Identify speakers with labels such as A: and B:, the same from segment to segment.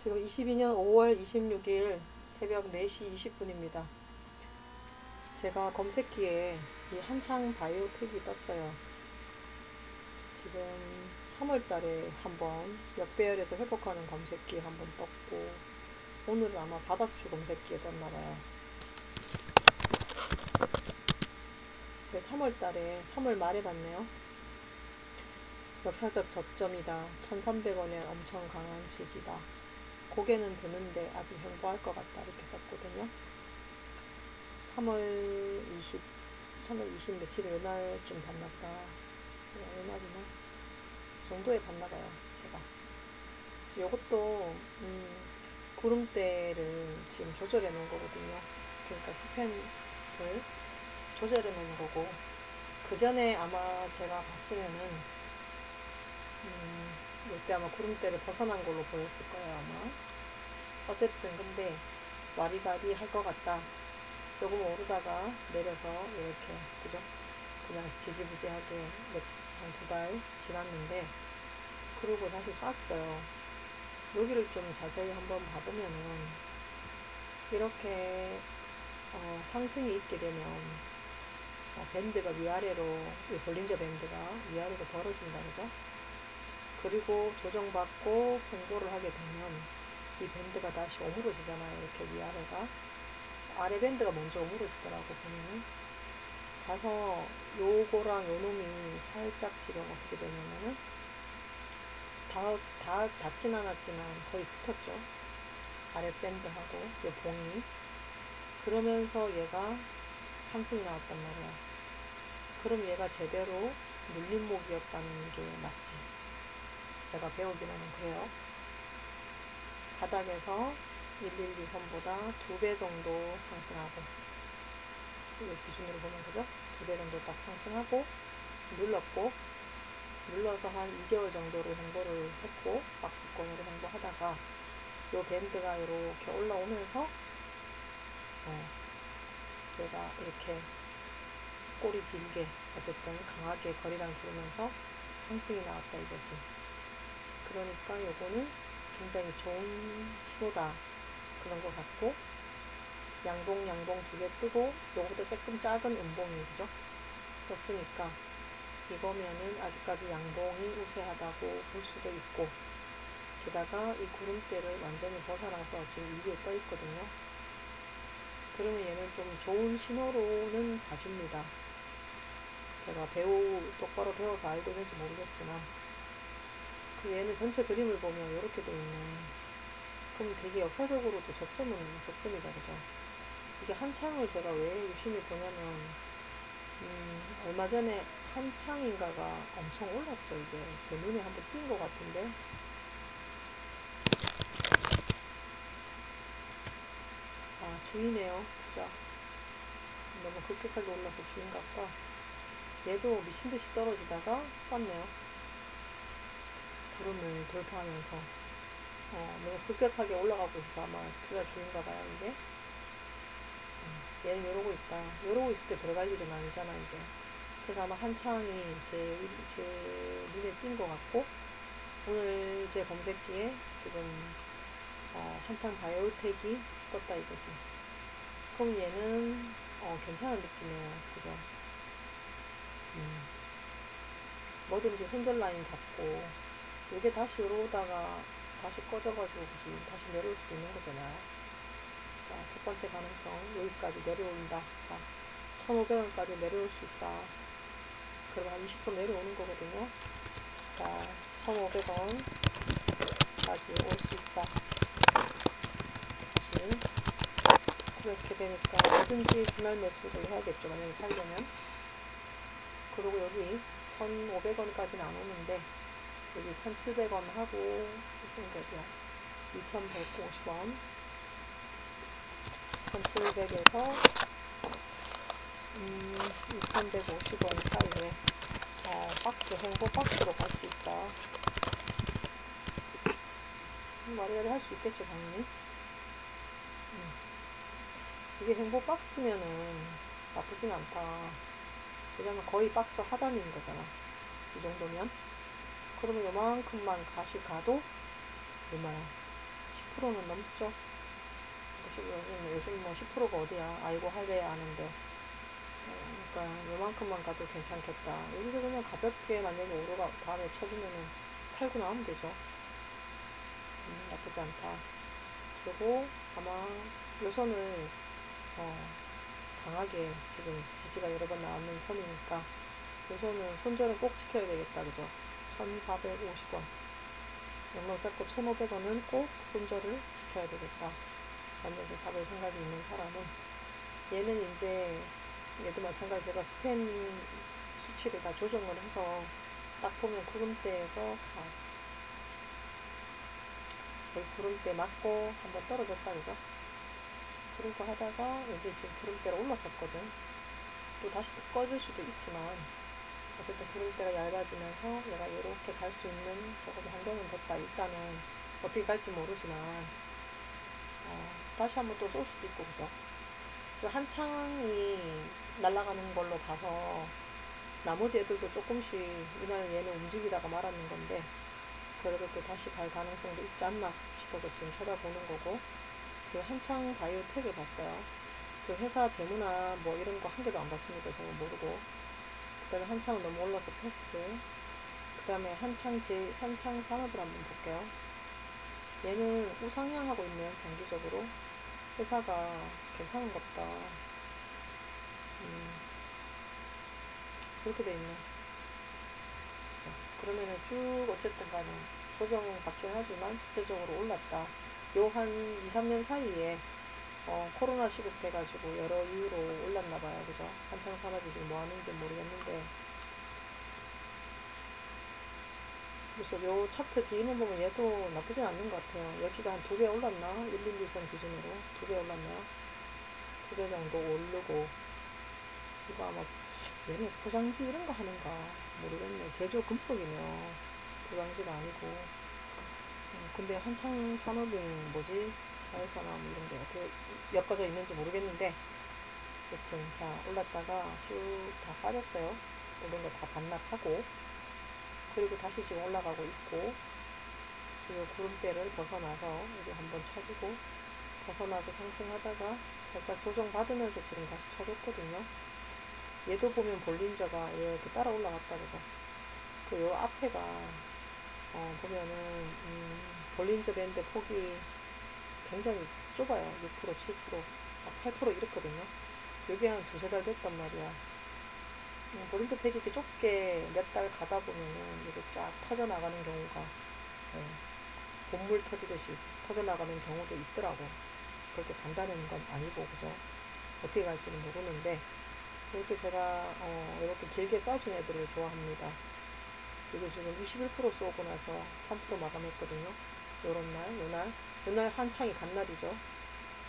A: 지금 22년 5월 26일 새벽 4시 20분입니다. 제가 검색기에 이 한창 바이오텍이 떴어요. 지금 3월달에 한번 역배열에서 회복하는 검색기에 한번 떴고, 오늘은 아마 바닥주 검색기에 떴나봐요. 제 3월달에 3월 말에 봤네요. 역사적 저점이다. 1300원의 엄청 강한 지지다. 고개는 드는데 아직 횡보할 것 같다. 이렇게 썼거든요. 3월 20 며칠 요날쯤 봤나보다. 요날이나? 그 정도에 봤나봐요. 제가. 요것도, 구름대를 지금 조절해 놓은 거거든요. 그러니까 스팬을 조절해 놓은 거고, 그 전에 아마 제가 봤으면은, 이때 아마 구름대를 벗어난 걸로 보였을 거예요, 아마. 어쨌든, 근데, 와리가리 할 것 같다. 조금 오르다가 내려서, 이렇게, 그죠? 그냥 지지부지하게 한 2달 지났는데, 그러고 다시 쐈어요. 여기를 좀 자세히 한번 봐보면은, 이렇게, 상승이 있게 되면, 밴드가 위아래로, 이 볼린저 밴드가 위아래로 벌어진다, 그죠? 그리고 조정받고 횡보를 하게 되면 이 밴드가 다시 오므러지잖아요. 이렇게 위아래가. 아래 밴드가 먼저 오므러지더라고, 보면은. 가서 요거랑 요 놈이 살짝 지금 어떻게 되냐면은 다 닿진 않았지만 거의 붙었죠. 아래 밴드하고 요 봉이. 그러면서 얘가 상승이 나왔단 말이야. 그럼 얘가 제대로 눌림목이었다는 게 맞지. 제가 배우기로는 그래요. 바닥에서 112선보다 2배 정도 상승하고, 이거 기준으로 보면 그죠? 2배 정도 딱 상승하고, 눌러서 한 2개월 정도를 횡보를 했고, 박스권으로 횡보하다가, 요 밴드가 이렇게 올라오면서, 얘가 이렇게 꼬리 길게, 어쨌든 강하게 거리랑 두르면서 상승이 나왔다 이거지. 그러니까 요거는 굉장히 좋은 신호다. 그런 것 같고, 양봉 2개 뜨고, 요거보다 조금 작은 음봉이, 그죠? 떴으니까, 이거면은 아직까지 양봉이 우세하다고 볼 수도 있고, 게다가 이 구름대를 완전히 벗어나서 지금 위에 떠 있거든요. 그러면 얘는 좀 좋은 신호로는 봐집니다. 제가 똑바로 배워서 알고 있는지 모르겠지만, 얘는 전체 그림을 보면 이렇게 돼 있네. 그럼 되게 역사적으로도 저점이다, 그죠? 이게 한창을 제가 왜 유심히 보냐면, 얼마 전에 한창인가가 엄청 올랐죠, 이게. 제 눈에 한번 띈 것 같은데. 아, 주이네요, 투자. 너무 급격하게 올라서 주인 같다. 얘도 미친듯이 떨어지다가 쐈네요. 구름을 돌파하면서. 너무 급격하게 올라가고 있어. 아마 투자 주인가봐요, 이게. 얘는 이러고 있다. 이러고 있을 때 들어갈 일은 아니잖아, 이게. 그래서 아마 한창이 제 눈에 띈 것 같고, 오늘 제 검색기에 지금, 한창 바이오텍이 떴다 이거지. 그럼 얘는, 괜찮은 느낌이에요. 그죠? 뭐든지 손절 라인 잡고, 이게 다시 이러다가 다시 꺼져가지고 다시 내려올 수도 있는 거잖아요. 자, 첫 번째 가능성, 여기까지 내려온다. 자, 1,500원까지 내려올 수 있다. 그럼 한 20% 내려오는 거거든요. 자, 1,500원까지 올 수 있다. 다시. 그렇게 되니까 뭐든지 분할 매수를 해야겠죠. 만약에 살려면. 그리고 여기 1,500원까지는 안 오는데, 여기 1,700원 하고, 무슨 거야? 2,150원. 1,700에서 2,150원 사이에 횡보 박스로 갈 수 있다. 말이라도 할 수 있겠죠, 당연히. 이게 횡보 박스면은 나쁘진 않다. 왜냐면 거의 박스 하단인 거잖아. 이 정도면. 그러면 요만큼만 가도 얼마야? 10%는 넘죠. 요즘 뭐 10%가 어디야. 아이고 할래야 하는데. 그러니까 요만큼만 가도 괜찮겠다. 여기서 그냥 가볍게 만약에 오르가 다음에 쳐주면은 팔고 나오면 되죠. 나쁘지 않다. 그리고 아마 요선을 강하게 지금 지지가 여러 번 나오는 선이니까 요선은 손절은 꼭 지켜야 되겠다. 그죠? 1450원. 영롱 잡고 1500원은 꼭 손절을 지켜야 되겠다. 만약에 사볼 생각이 있는 사람은. 얘는 이제 얘도 마찬가지 제가 스팬 수치를 다 조정을 해서 딱 보면 구름대에서 거의 구름대 맞고 한번 떨어졌다. 그죠? 그러고 하다가 여기 지금 구름대로 올라섰거든. 또 다시 또 꺼질 수도 있지만 어쨌든 구름대가 얇아지면서 얘가 이렇게 갈 수 있는 적어도 환경은 됐다. 일단은 어떻게 갈지 모르지만 다시 한번 또 쏠 수도 있고. 그죠? 지금 한창이 날아가는 걸로 봐서 나머지 애들도 조금씩 이날 얘는 움직이다가 말았는 건데 그래도 또 다시 갈 가능성도 있지 않나 싶어서 지금 쳐다보는 거고. 지금 한창 바이오텍을 봤어요. 지금 회사 재무나 뭐 이런 거 한 개도 안 봤습니다. 제가 모르고. 그 다음에 한창은 너무 올라서 패스. 그 다음에 한창 산업을 한번 볼게요. 얘는 우상향하고 있네요. 장기적으로. 회사가 괜찮은갑다. 그렇게 돼 있네. 그러면은 쭉 어쨌든 간에 조정 받긴 하지만 전체적으로 올랐다. 요 한 2, 3년 사이에 코로나 시국돼가지고 여러 이유로 올랐나봐요. 그죠? 한창 산업이 지금 뭐 하는지 모르겠는데. 그래서 요 차트 뒤는 보면 얘도 나쁘진 않는 것 같아요. 여기가 한 2배 올랐나? 1, 2, 2선 기준으로 2배 올랐나요? 2배 정도 오르고. 이거 아마 얘네 포장지 이런 거 하는가 모르겠네. 제조 금속이네요. 포장지가 아니고. 근데 한창 산업이 뭐지? 자회사나 뭐 이런 게 어떻게 엮어져 있는지 모르겠는데, 여튼 자 올랐다가 쭉 다 빠졌어요. 오른 거 다 반납하고, 그리고 다시 지금 올라가고 있고, 지금 구름대를 벗어나서 여기 한번 쳐주고 벗어나서 상승하다가 살짝 조정받으면서 지금 다시 쳐줬거든요. 얘도 보면 볼린저가 이렇게 따라 올라갔다. 그죠? 그 요 앞에가 보면은 볼린저 밴드 폭이 굉장히 좁아요. 6%, 7%, 8% 이렇거든요. 요게 한 두세 달 됐단 말이야. 볼린저 팩이 이렇게 좁게 몇 달 가다 보면은 이렇게 쫙 터져나가는 경우가, 본물 터지듯이 터져나가는 경우도 있더라고. 그렇게 간다는 건 아니고. 그죠? 어떻게 갈지는 모르는데, 이렇게 제가 이렇게 길게 쏴준 애들을 좋아합니다. 그리고 지금 21% 쏘고 나서 3% 마감했거든요. 요날 한창이 간 날이죠.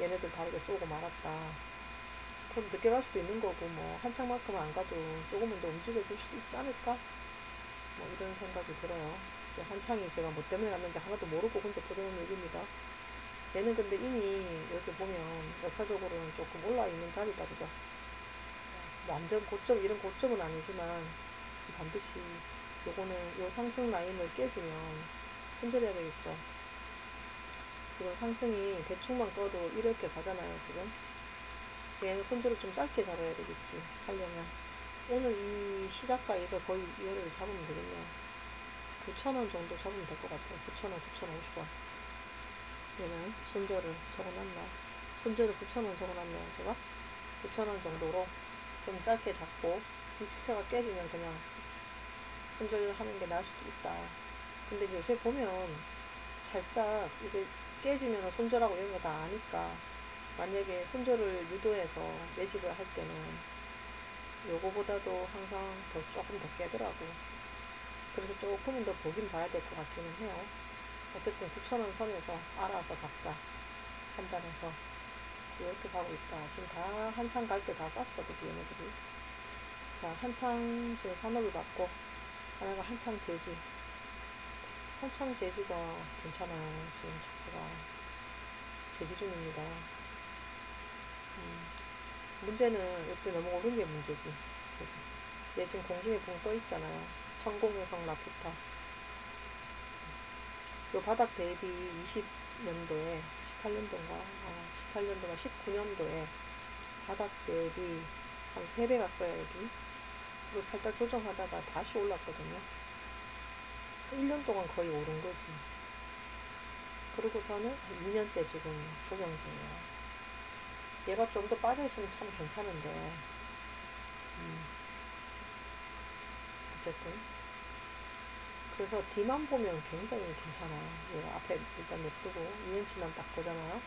A: 얘네들 다르게 쏘고 말았다. 그럼 늦게 갈 수도 있는 거고, 뭐 한창만큼은 안 가도 조금은 더 움직여줄 수도 있지 않을까? 뭐 이런 생각이 들어요. 이제 한창이 제가 뭐 때문에 갔는지 하나도 모르고 혼자 부르는 얘기입니다. 얘는 근데 이미 이렇게 보면 역사적으로는 조금 올라있는 자리다. 그죠? 완전 고점, 이런 고점은 아니지만 반드시 요거는 요 상승 라인을 깨지면 손절해야 되겠죠. 지금 상승이 대충만 꺼도 이렇게 가잖아요. 지금 얘는 손절을 좀 짧게 잡아야 되겠지. 하려면 오늘 이 시작가 얘가 거의 얘를 잡으면 되겠네요. 9,000원 정도 잡으면 될 것 같아요. 9,000원, 9,050원. 얘는 손절을 적어놨나? 손절을 9,000원 적어놨네요. 제가 9,000원 정도로 좀 짧게 잡고, 이 추세가 깨지면 그냥 손절하는 게 나을 수도 있다. 근데 요새 보면 살짝 이게 깨지면 손절하고 이런 거 다 아니까, 만약에 손절을 유도해서 매집을 할 때는 요거보다도 항상 조금 더 깨더라고. 그래서 조금은 더 보긴 봐야 될 것 같기는 해요. 어쨌든 9,000원 선에서 알아서 각자 판단해서 이렇게 가고 있다. 지금 다 한창 갈 때 다 쐈어. 그치, 얘네들이. 자, 한창 지금 산업을 받고, 하나가 한창 재지. 한창 재지가 괜찮아요. 지금 차트가 제 기준입니다. 문제는 이때 너무 오른 게 문제지. 얘 지금 공중에 붕 떠 있잖아요. 천공유성 라퓨타. 요 바닥 대비 20년도에 18년도인가 18년도가 19년도에 바닥 대비 한 3배 갔어요. 여기. 그리고 살짝 조정하다가 다시 올랐거든요. 1년 동안 거의 오른 거지. 그러고서는 2년째 지금 조정 중이에요. 얘가 좀 더 빠져있으면 참 괜찮은데 어쨌든 그래서 D만 보면 굉장히 괜찮아요. 얘가 앞에 일단 냅두고 2년치만 딱 보잖아요.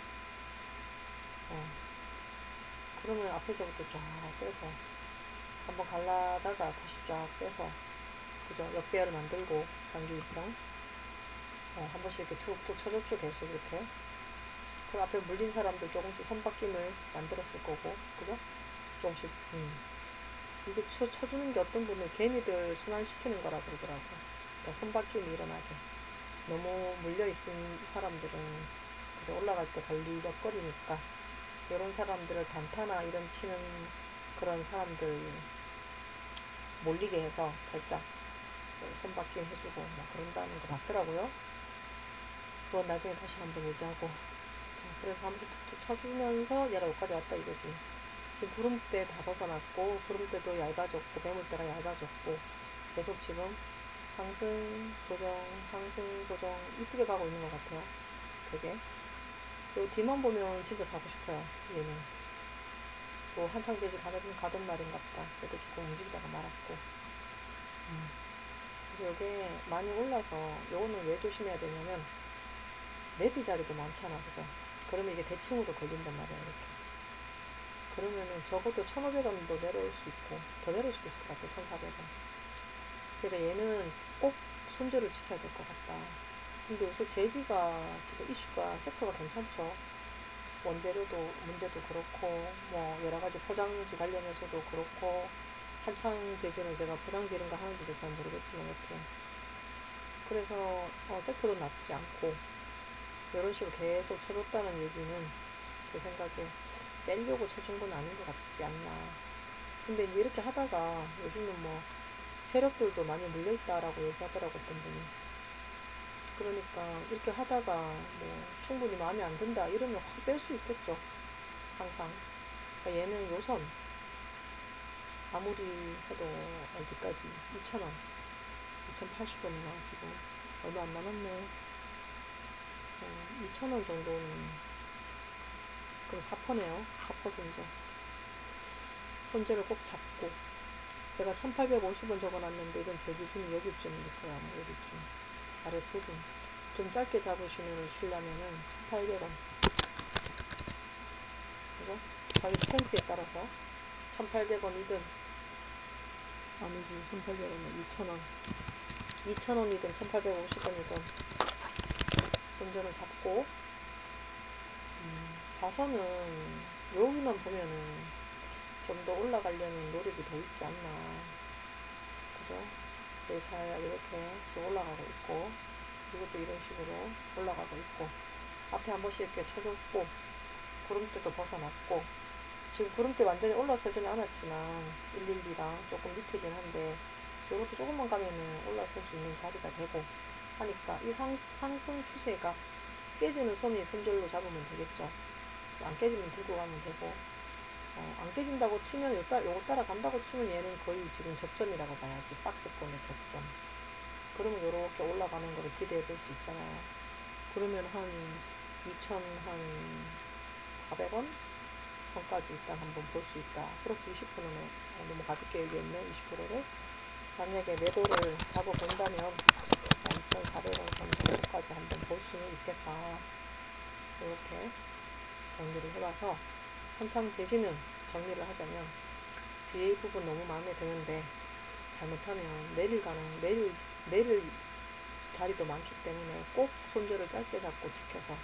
A: 그러면 앞에서부터 쫙 빼서 한번 갈라다가 다시 쫙 빼서 그죠? 역배열을 만들고 장기 입형 한 번씩 이렇게 툭툭 쳐줬죠. 계속 이렇게. 그 앞에 물린 사람들 조금씩 손바뀜을 만들었을 거고 그죠? 조금씩 이게 쳐주는 게 어떤 분은 개미들 순환시키는 거라 그러더라고요. 그러니까 손바뀜이 일어나게. 너무 물려있은 사람들은 그죠? 올라갈 때 걸리적거리니까 이런 사람들을 단타나 이런 치는 그런 사람들 몰리게 해서 살짝 손바뀜 해주고 뭐 그런다는 거 같더라고요. 그건 나중에 다시 한번 얘기하고. 자, 그래서 한 번씩 툭툭 쳐주면서 얘가 여기까지 왔다 이거지. 지금 구름대 다 벗어났고 구름대도 얇아졌고 매물대가 얇아졌고 계속 지금 상승 조정 이쁘게 가고 있는 것 같아요. 되게 요 뒤만 보면 진짜 사고 싶어요. 얘는 또 한창 재지 가던 날인갑다. 그래도 조금 움직이다가 말았고 그래서 요게 많이 올라서 요거는 왜 조심해야 되냐면 매비 자리도 많잖아. 그죠? 그러면 이게 대칭으로 걸린단 말이야. 이렇게 그러면은 적어도 1,500원도 내려올 수 있고 더 내려올 수도 있을 것 같아. 1,400원. 그러니까 얘는 꼭 손절을 지켜야 될 것 같다. 근데 요새 재지가 지금 이슈가 섹터가 괜찮죠. 원재료도 문제도 그렇고 뭐 여러가지 포장지 관련해서도 그렇고 한창 재지는 제가 포장지 이런 거 하는지도 잘 모르겠지만 이렇게 그래서 섹터도 나쁘지 않고 이런 식으로 계속 쳐줬다는 얘기는 제 생각에 빼려고 쳐준 건 아닌 것 같지 않나. 근데 이렇게 하다가 요즘은 뭐 세력들도 많이 물려있다라고 얘기하더라고 어떤 분이. 그러니까 이렇게 하다가 뭐 충분히 마음에 안 든다 이러면 확 뺄 수 있겠죠. 항상. 그러니까 얘는 요선 아무리 해도 어디까지 2,000원 2,080원이나 지금 얼마 안 남았네. 2,000원 정도는 그럼 4%네요. 4% 손절을 꼭 잡고 제가 1,850원 적어놨는데 이건 제 기준이 여기쯤일 거야. 아마 여기쯤 아래 부분 좀 짧게 잡으시려면은 1,800원 그죠? 자기 스탠스에 따라서 1,800원이든 아니지 1,800원은 2,000원 2,000원이든 1,850원이든 손절을 잡고 봐서는 여기만 보면은 좀 더 올라가려는 노력이 더 있지 않나. 그죠? 잘 이렇게 지금 올라가고 있고 이것도 이런 식으로 올라가고 있고 앞에 한 번씩 이렇게 쳐줬고 구름대도 벗어났고 지금 구름대 완전히 올라서지는 않았지만 112랑 조금 밑이긴 한데 이것도 조금만 가면은 올라설 수 있는 자리가 되고 하니까 이 상승 추세가 깨지는 손이 손절로 잡으면 되겠죠. 안 깨지면 들고 가면 되고 안 깨진다고 치면 요거 따라간다고 치면 얘는 거의 지금 저점이라고 봐야지. 박스권의 저점. 그러면 요렇게 올라가는 거를 기대해 볼 수 있잖아요. 그러면 한 2,400원 선까지 일단 한번 볼 수 있다. 플러스 20%는 너무 가볍게 얘기했네. 20%를 만약에 매도를 잡아본다면 2,400원 정도까지 한번 볼 수는 있겠다. 이렇게 정리를 해봐서 한창 재지는 정리를 하자면 뒤에 이 부분 너무 마음에 드는데 잘못하면 내릴 자리도 많기 때문에 꼭 손절을 짧게 잡고 지켜서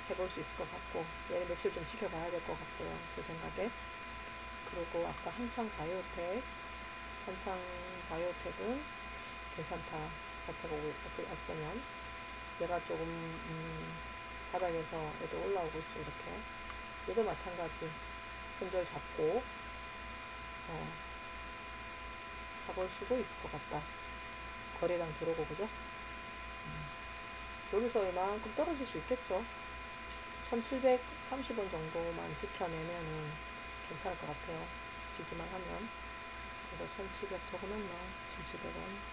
A: 해볼 수 있을 것 같고 얘를 며칠 좀 지켜봐야 될 것 같고요. 제 생각에. 그리고 아까 한창 바이오텍은 괜찮다. 자체가 어쩌면 얘가 조금 바닥에서 얘도 올라오고 있죠. 이렇게 얘도 마찬가지 손절 잡고 사볼 수도 있을 것 같다. 거래량 들어오고 그죠? 여기서 이만큼 떨어질 수 있겠죠. 1730원 정도만 지켜내면은 괜찮을 것 같아요. 지지만 하면. 그래서 1700 적어놨나? 1700원.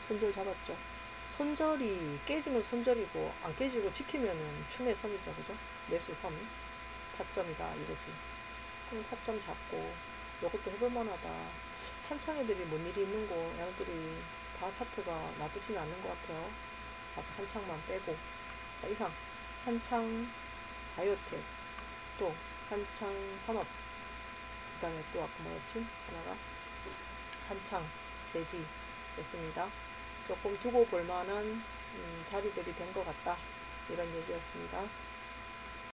A: 손절 잡았죠. 손절이 깨지면 손절이고 안 깨지고 지키면은 춤의 선이죠. 그죠? 매수 선. 타점이다 이거지. 그럼 타점 잡고 이것도 해볼만하다. 한창 애들이 뭔 일이 있는 거 얘네들이 다 차트가 나쁘진 않은 것 같아요. 아까 한창만 빼고. 자, 이상 한창 바이오텍, 또 한창 산업, 그 다음에 또 아까 뭐였지? 하나가 한창 제지였습니다. 조금 두고 볼 만한 자리들이 된 것 같다. 이런 얘기였습니다.